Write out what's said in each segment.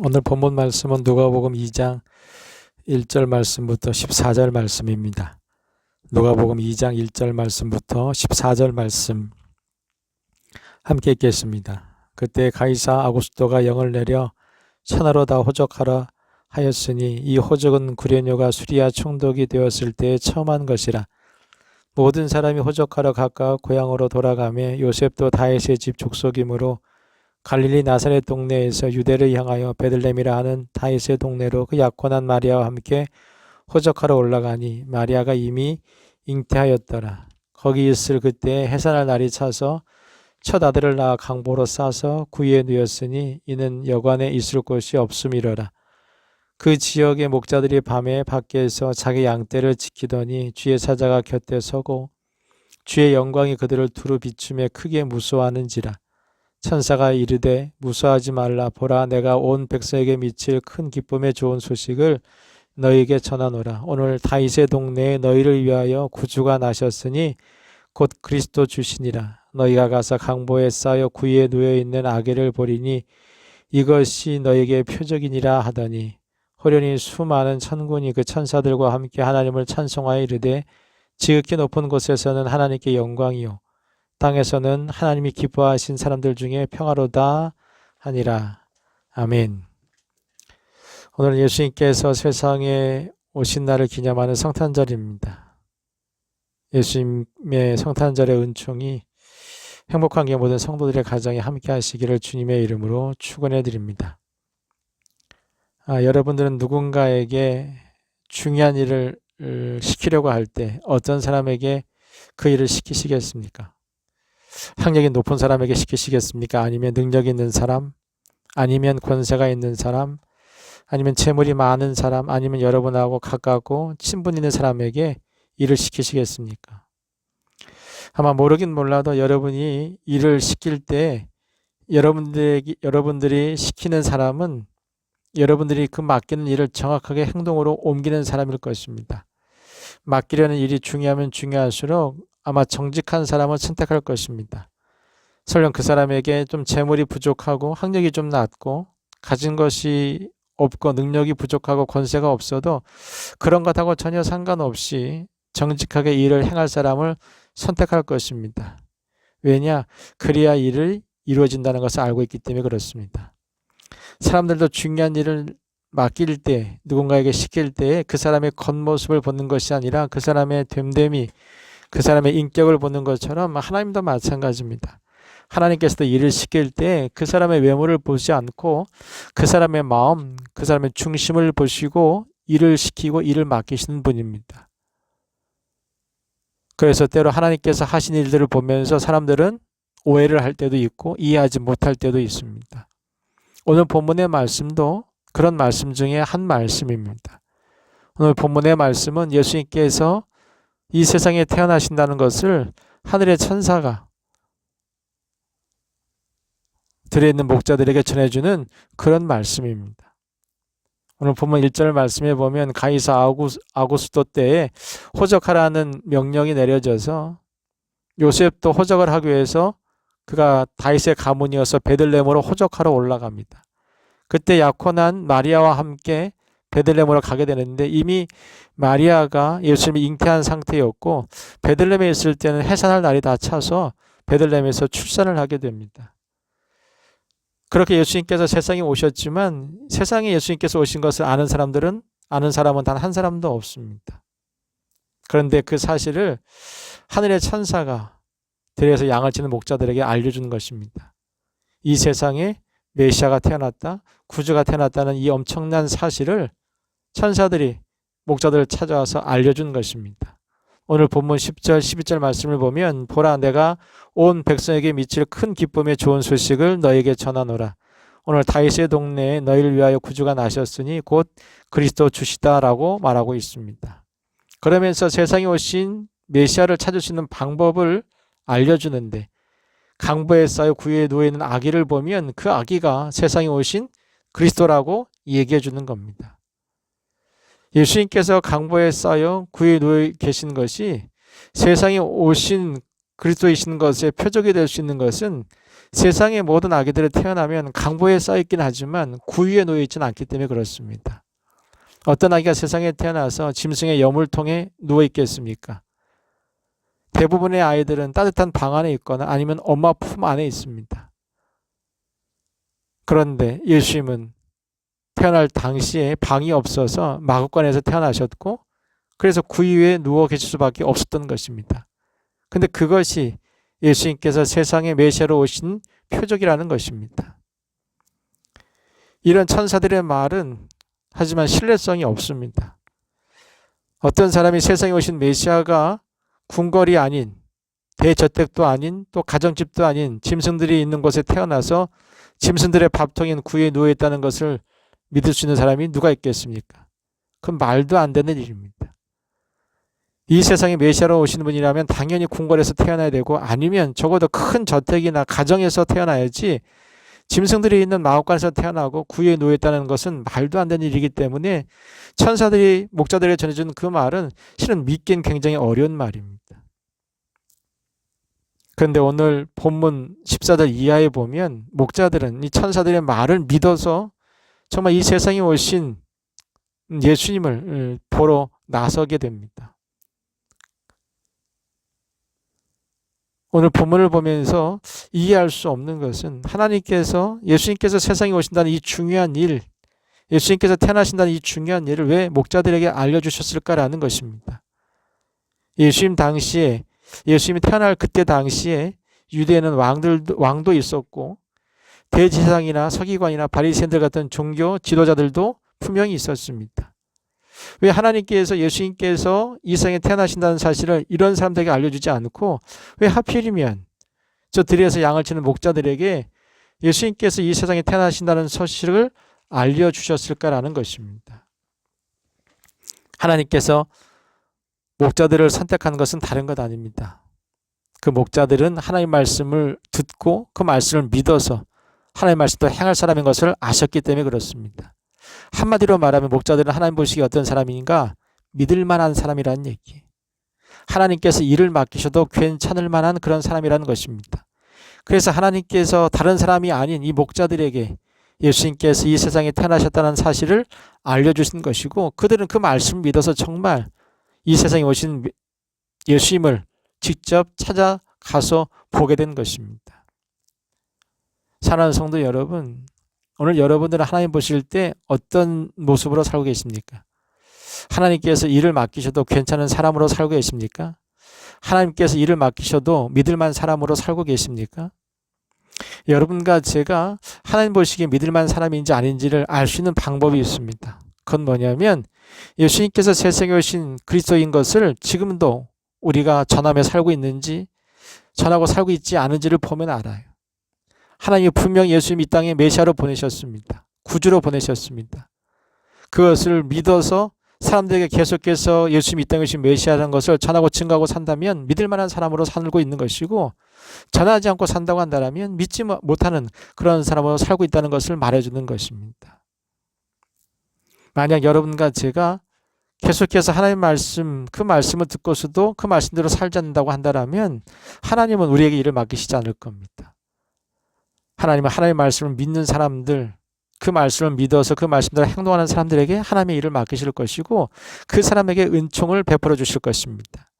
오늘 본문 말씀은 누가복음 2장 1절 말씀부터 14절 말씀입니다. 누가복음 2장 1절 말씀부터 14절 말씀 함께 읽겠습니다. 그때 가이사 아구스도가 영을 내려 천하로 다 호적하라 하였으니 이 호적은 구레뇨가 수리아 총독이 되었을 때에 처음 한 것이라. 모든 사람이 호적하러 각각 고향으로 돌아가며 요셉도 다윗의 집 족속이므로 갈릴리 나사렛 동네에서 유대를 향하여 베들레헴이라 하는 다윗의 동네로 그 약혼한 마리아와 함께 호적하러 올라가니 마리아가 이미 잉태하였더라. 거기 있을 그때 해산할 날이 차서 첫 아들을 낳아 강보로 싸서 구유에 누였으니 이는 여관에 있을 곳이 없음이러라. 그 지역의 목자들이 밤에 밖에서 자기 양떼를 지키더니 주의 사자가 곁에 서고 주의 영광이 그들을 두루 비추며 크게 무서워하는지라. 천사가 이르되 무서워하지 말라. 보라, 내가 온 백성에게 미칠 큰 기쁨의 좋은 소식을 너희에게 전하노라. 오늘 다윗의 동네에 너희를 위하여 구주가 나셨으니 곧 그리스도 주시니라. 너희가 가서 강보에 쌓여 구유에 누워있는 아기를 보리니 이것이 너희에게 표적이니라 하더니 호련히 수많은 천군이 그 천사들과 함께 하나님을 찬송하여 이르되 지극히 높은 곳에서는 하나님께 영광이요 땅에서는 하나님이 기뻐하신 사람들 중에 평화로다 하니라. 아멘. 오늘 예수님께서 세상에 오신 날을 기념하는 성탄절입니다. 예수님의 성탄절의 은총이 행복한 게 모든 성도들의 가정에 함께 하시기를 주님의 이름으로 축원해 드립니다. 여러분들은 누군가에게 중요한 일을 시키려고 할 때 어떤 사람에게 그 일을 시키시겠습니까? 학력이 높은 사람에게 시키시겠습니까? 아니면 능력 있는 사람? 아니면 권세가 있는 사람? 아니면 재물이 많은 사람? 아니면 여러분하고 가깝고 친분 있는 사람에게 일을 시키시겠습니까? 아마 모르긴 몰라도 여러분이 일을 시킬 때 여러분들이 시키는 사람은 여러분들이 그 맡기는 일을 정확하게 행동으로 옮기는 사람일 것입니다. 맡기려는 일이 중요하면 중요할수록 아마 정직한 사람을 선택할 것입니다. 설령 그 사람에게 좀 재물이 부족하고 학력이 좀 낮고 가진 것이 없고 능력이 부족하고 권세가 없어도 그런 것하고 전혀 상관없이 정직하게 일을 행할 사람을 선택할 것입니다. 왜냐? 그래야 일을 이루어진다는 것을 알고 있기 때문에 그렇습니다. 사람들도 중요한 일을 맡길 때, 누군가에게 시킬 때 그 사람의 겉모습을 보는 것이 아니라 그 사람의 됨됨이, 그 사람의 인격을 보는 것처럼 하나님도 마찬가지입니다. 하나님께서도 일을 시킬 때 그 사람의 외모를 보지 않고 그 사람의 마음, 그 사람의 중심을 보시고 일을 시키고 일을 맡기시는 분입니다. 그래서 때로 하나님께서 하신 일들을 보면서 사람들은 오해를 할 때도 있고 이해하지 못할 때도 있습니다. 오늘 본문의 말씀도 그런 말씀 중에 한 말씀입니다. 오늘 본문의 말씀은 예수님께서 이 세상에 태어나신다는 것을 하늘의 천사가 들에 있는 목자들에게 전해주는 그런 말씀입니다. 오늘 본문 1절 말씀에 보면 가이사 아구스도 때에 호적하라는 명령이 내려져서 요셉도 호적을 하기 위해서 그가 다윗의 가문이어서 베들레헴으로 호적하러 올라갑니다. 그때 약혼한 마리아와 함께 베들레헴으로 가게 되는데 이미 마리아가 예수님이 잉태한 상태였고 베들레헴에 있을 때는 해산할 날이 다 차서 베들레헴에서 출산을 하게 됩니다. 그렇게 예수님께서 세상에 오셨지만 세상에 예수님께서 오신 것을 아는 사람은 단 한 사람도 없습니다. 그런데 그 사실을 하늘의 천사가 들에서 양을 치는 목자들에게 알려준 것입니다. 이 세상에 메시아가 태어났다, 구주가 태어났다는 이 엄청난 사실을 천사들이 목자들을 찾아와서 알려준 것입니다. 오늘 본문 10절, 12절 말씀을 보면 보라, 내가 온 백성에게 미칠 큰 기쁨의 좋은 소식을 너에게 전하노라. 오늘 다윗의 동네에 너희를 위하여 구주가 나셨으니 곧 그리스도 주시다라고 말하고 있습니다. 그러면서 세상에 오신 메시아를 찾을 수 있는 방법을 알려주는데 강보에 쌓여 구유에 누워있는 아기를 보면 그 아기가 세상에 오신 그리스도라고 얘기해 주는 겁니다. 예수님께서 강보에 쌓여 구유에 누워 계신 것이 세상에 오신 그리스도이신 것의 표적이 될 수 있는 것은 세상의 모든 아기들이 태어나면 강보에 쌓여있긴 하지만 구유에 놓여있지는 않기 때문에 그렇습니다. 어떤 아기가 세상에 태어나서 짐승의 여물통에 누워있겠습니까? 대부분의 아이들은 따뜻한 방 안에 있거나 아니면 엄마 품 안에 있습니다. 그런데 예수님은 태어날 당시에 방이 없어서 마구간에서 태어나셨고 그래서 구유에 누워 계실 수밖에 없었던 것입니다. 근데 그것이 예수님께서 세상에 메시아로 오신 표적이라는 것입니다. 이런 천사들의 말은 하지만 신뢰성이 없습니다. 어떤 사람이 세상에 오신 메시아가 궁궐이 아닌 대저택도 아닌 또 가정집도 아닌 짐승들이 있는 곳에 태어나서 짐승들의 밥통인 구유에 누워있다는 것을 믿을 수 있는 사람이 누가 있겠습니까? 그건 말도 안 되는 일입니다. 이 세상에 메시아로 오시는 분이라면 당연히 궁궐에서 태어나야 되고 아니면 적어도 큰 저택이나 가정에서 태어나야지 짐승들이 있는 마구간에서 태어나고 구유에 누워있다는 것은 말도 안 되는 일이기 때문에 천사들이 목자들에게 전해준 그 말은 실은 믿기는 굉장히 어려운 말입니다. 그런데 오늘 본문 14절 이하에 보면 목자들은 이 천사들의 말을 믿어서 정말 이 세상에 오신 예수님을 보러 나서게 됩니다. 오늘 본문을 보면서 이해할 수 없는 것은 예수님께서 세상에 오신다는 이 중요한 일, 예수님께서 태어나신다는 이 중요한 일을 왜 목자들에게 알려주셨을까라는 것입니다. 예수님이 태어날 그때 당시에 유대에는 왕도 있었고 대제사장이나 서기관이나 바리새인들 같은 종교 지도자들도 분명히 있었습니다. 왜 하나님께서 예수님께서 이 세상에 태어나신다는 사실을 이런 사람들에게 알려주지 않고 왜 하필이면 저 들에서 양을 치는 목자들에게 예수님께서 이 세상에 태어나신다는 사실을 알려주셨을까라는 것입니다. 하나님께서 목자들을 선택한 것은 다른 것 아닙니다. 그 목자들은 하나님의 말씀을 듣고 그 말씀을 믿어서 하나님의 말씀도 행할 사람인 것을 아셨기 때문에 그렇습니다. 한마디로 말하면 목자들은 하나님 보시기에 어떤 사람인가? 믿을 만한 사람이라는 얘기. 하나님께서 일을 맡기셔도 괜찮을 만한 그런 사람이라는 것입니다. 그래서 하나님께서 다른 사람이 아닌 이 목자들에게 예수님께서 이 세상에 태어나셨다는 사실을 알려주신 것이고 그들은 그 말씀을 믿어서 정말 이 세상에 오신 예수님을 직접 찾아가서 보게 된 것입니다. 사랑하는 성도 여러분, 오늘 여러분들은 하나님 보실 때 어떤 모습으로 살고 계십니까? 하나님께서 일을 맡기셔도 괜찮은 사람으로 살고 계십니까? 하나님께서 일을 맡기셔도 믿을만한 사람으로 살고 계십니까? 여러분과 제가 하나님 보시기에 믿을만한 사람인지 아닌지를 알 수 있는 방법이 있습니다. 그건 뭐냐면 예수님께서 세상에 오신 그리스도인 것을 지금도 우리가 전하며 살고 있는지 전하고 살고 있지 않은지를 보면 알아요. 하나님이 분명히 예수님 이 땅에 메시아로 보내셨습니다. 구주로 보내셨습니다. 그것을 믿어서 사람들에게 계속해서 예수님 이 땅에 오신 메시아라는 것을 전하고 증거하고 산다면 믿을 만한 사람으로 살고 있는 것이고 전하지 않고 산다고 한다면 믿지 못하는 그런 사람으로 살고 있다는 것을 말해주는 것입니다. 만약 여러분과 제가 계속해서 하나님의 말씀, 그 말씀을 듣고서도 그 말씀대로 살지 않는다고 한다면 하나님은 우리에게 일을 맡기시지 않을 겁니다. 하나님은 하나님의 말씀을 믿는 사람들, 그 말씀을 믿어서 그 말씀대로 행동하는 사람들에게 하나님의 일을 맡기실 것이고 그 사람에게 은총을 베풀어 주실 것입니다.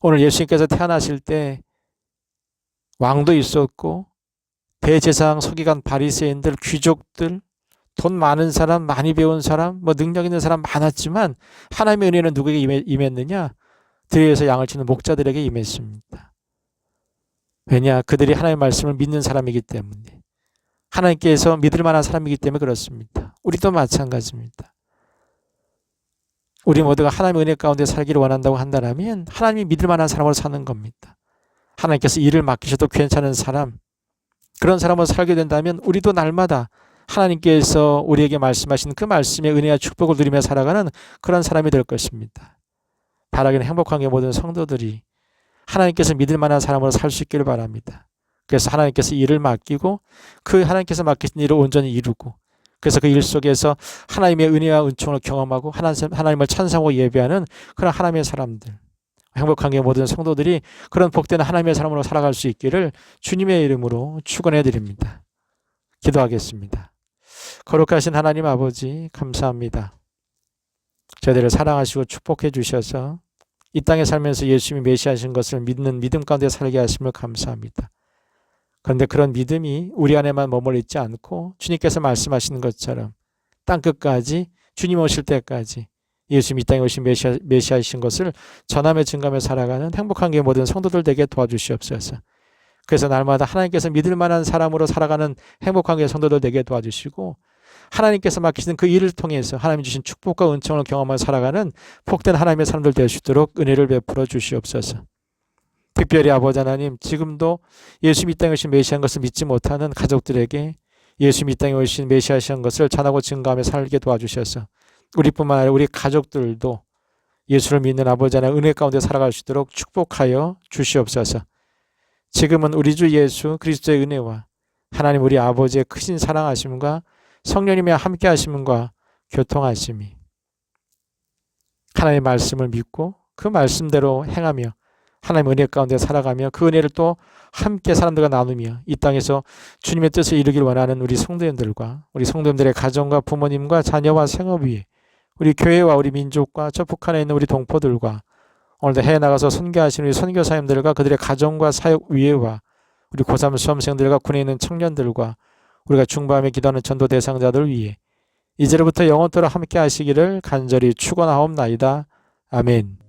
오늘 예수님께서 태어나실 때 왕도 있었고 대제사장, 서기관, 바리새인들, 귀족들, 돈 많은 사람, 많이 배운 사람, 능력 있는 사람 많았지만 하나님의 은혜는 누구에게 임했느냐? 들에서 양을 치는 목자들에게 임했습니다. 왜냐? 그들이 하나님의 말씀을 믿는 사람이기 때문에. 하나님께서 믿을 만한 사람이기 때문에 그렇습니다. 우리도 마찬가지입니다. 우리 모두가 하나님의 은혜 가운데 살기를 원한다고 한다면 하나님이 믿을 만한 사람으로 사는 겁니다. 하나님께서 일을 맡기셔도 괜찮은 사람, 그런 사람으로 살게 된다면 우리도 날마다 하나님께서 우리에게 말씀하신 그 말씀의 은혜와 축복을 누리며 살아가는 그런 사람이 될 것입니다. 바라기는 행복한 게 모든 성도들이 하나님께서 믿을 만한 사람으로 살 수 있기를 바랍니다. 그래서 하나님께서 일을 맡기고 그 하나님께서 맡기신 일을 온전히 이루고 그래서 그 일 속에서 하나님의 은혜와 은총을 경험하고 하나님을 찬송하고 예배하는 그런 하나님의 사람들, 행복한 게 모든 성도들이 그런 복된 하나님의 사람으로 살아갈 수 있기를 주님의 이름으로 축원해 드립니다. 기도하겠습니다. 거룩하신 하나님 아버지 감사합니다. 저희들을 사랑하시고 축복해 주셔서 이 땅에 살면서 예수님이 메시아신 것을 믿는 믿음 가운데 살게 하심을 감사합니다. 그런데 그런 믿음이 우리 안에만 머물러 있지 않고 주님께서 말씀하시는 것처럼 땅끝까지 주님 오실 때까지 예수님 이 땅에 오신 메시아이신 것을 전하며 증가하며 살아가는 행복한 게 모든 성도들 되게 도와주시옵소서. 그래서 날마다 하나님께서 믿을 만한 사람으로 살아가는 행복한 게 성도들 되게 도와주시고 하나님께서 맡기신 그 일을 통해서 하나님 주신 축복과 은총을 경험하며 살아가는 복된 하나님의 사람들 될 수 있도록 은혜를 베풀어 주시옵소서. 특별히 아버지 하나님, 지금도 예수님 이 땅에 오신 메시아인 것을 믿지 못하는 가족들에게 예수님 이 땅에 오신 메시아이신 것을 전하고 증거하며 살게 도와주셔서 우리뿐만 아니라 우리 가족들도 예수를 믿는 아버지 하나님 은혜 가운데 살아갈 수 있도록 축복하여 주시옵소서. 지금은 우리 주 예수 그리스도의 은혜와 하나님 우리 아버지의 크신 사랑하심과 성령님의 함께 하심과 교통하심이 하나님의 말씀을 믿고 그 말씀대로 행하며 하나님의 은혜 가운데 살아가며 그 은혜를 또 함께 사람들과 나누며 이 땅에서 주님의 뜻을 이루길 원하는 우리 성도님들과 우리 성도님들의 가정과 부모님과 자녀와 생업 위에 우리 교회와 우리 민족과 저 북한에 있는 우리 동포들과 오늘도 해외 나가서 선교하시는 우리 선교사님들과 그들의 가정과 사역 위에와 우리 고3 수험생들과 군에 있는 청년들과 우리가 중보하며 기도하는 전도 대상자들 위해 이제로부터 영원토록 함께 하시기를 간절히 축원하옵나이다. 아멘.